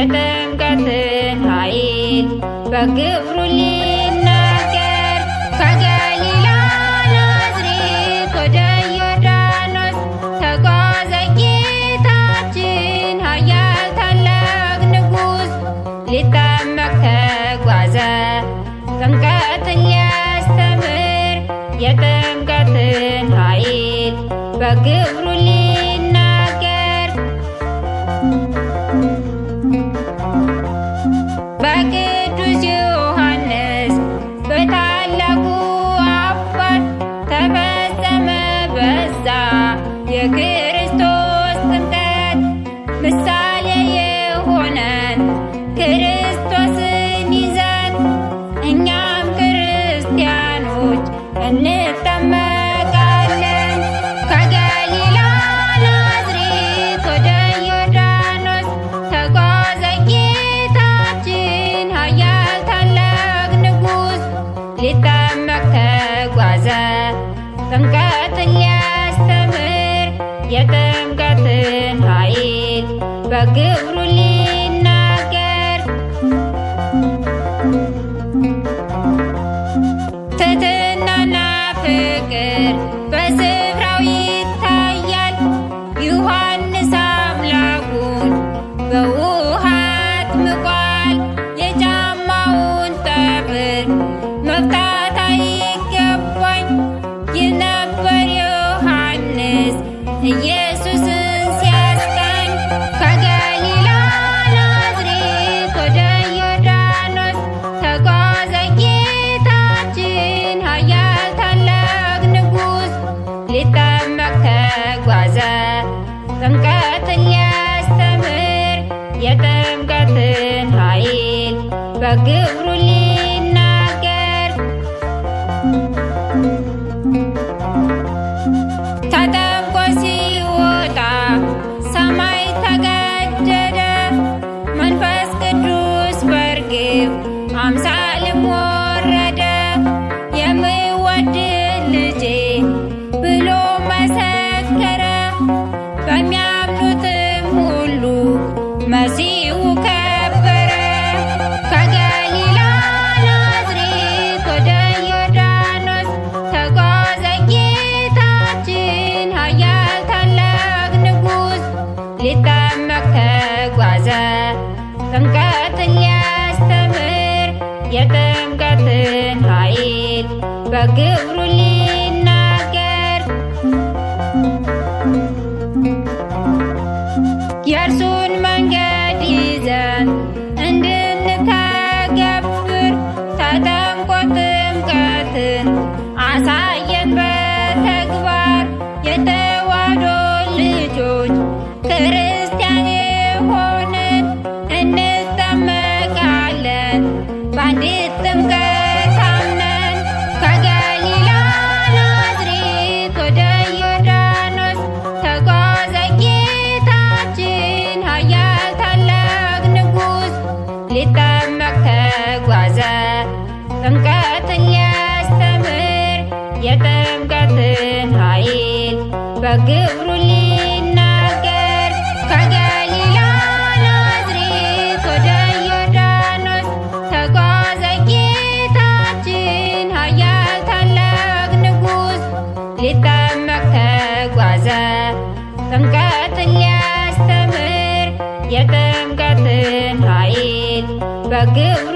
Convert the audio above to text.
የጥምቀትን ኃይል በግብሩ ሊናገር ከገሊላ ናዝሬት ወደ ዮርዳኖስ ተጓዘ ጌታችን ኃያል ታላቅ ንጉሥ ሊጠመቅ ተጓዘ ጥምቀትን ሊያስተምር የጥምቀትን ኃይል በግብሩ ሊናገር በቅዱስ ዮሐንስ በታላቁ አባት ተፈጸመ በዛ የክርስቶስ ጥምቀት ምሳሌ የሆነን ክርስቶስን ይዘን እኛም ክርስቲያኖች እንጠመቃለን። ከገሊላ ናዝሬት ወደ ዮርዳኖስ ተጓዘ ጌታችን ኃያል ታላቅ ንጉሥ ሊጠመቅ ተጓዘ ጥምቀትን ሊያስተምር የጥምቀትን ኃይል በግብሩ ሊናገር ትሕትናና ፍቅር በስፍራው ይታያል። ዮሐንስ አምላኩን በውሃ አጥምቋል። የጫማውን ጠፍር መፍታት አይገባኝ ይል ነበር ዮሐንስ ኢየሱስን ሲያስቃኝ። ከገሊላ ናዝሬት ወደ ዮርዳኖስ ተጓዘ ጌታችን ኃያል ታላቅ ንጉሥ ሊጠመቅ ተጓዘ ጥምቀትን ሊያስተምር የጥምቀትን ኃይል በግብሩ ሊናገር ተጠምቆ ሲወጣ ሰማይ ተቀደደ መንፈስ ቅዱስ በርግብ አምሳልም ወረደ የምወድ ልጄ ብሎ መሰከረ በሚያምኑትም ሁሉ መሲሁ ከበረ። ከገሊላ ናዝሬት ወደ ዮርዳኖስ ተጓዘ ጌታችን ኃያል ታላቅ ንጉሥ ሊጠመቅ ተጓዘ ጥምቀትን ሊያስተምር የጥምቀትን ኃይል በግብሩ ሊናገር የእርሱን መንገድ ይዘን እንድንተገብር ተጠምቆ ጥምቀትን አሳየን በተግባር። የተዋሕዶ ልጆች ክርስቲያን የሆንን እንጠመቃለን በአንዲት ጥምቀት አምነን። ከገሊላ ናዝሬት ወደ ዮርዳኖስ ተጓዘ ጌታችን ኃያል ታላቅ ንጉሥ ሊጠመቅ ተጓዘ ጥምቀትን ሊያስተምር የጥምቀትን ኃይል በግብሩ ሊናገር። ከገሊላ ናዝሬት ወደ ዮርዳኖስ ተጓዘ ጌታችን ኃያል ታላቅ ንጉሥ ሊጠመቅ ተጓዘ ጥምቀትን ሊያስተምር የጥምቀትን ኃይል በግብሩ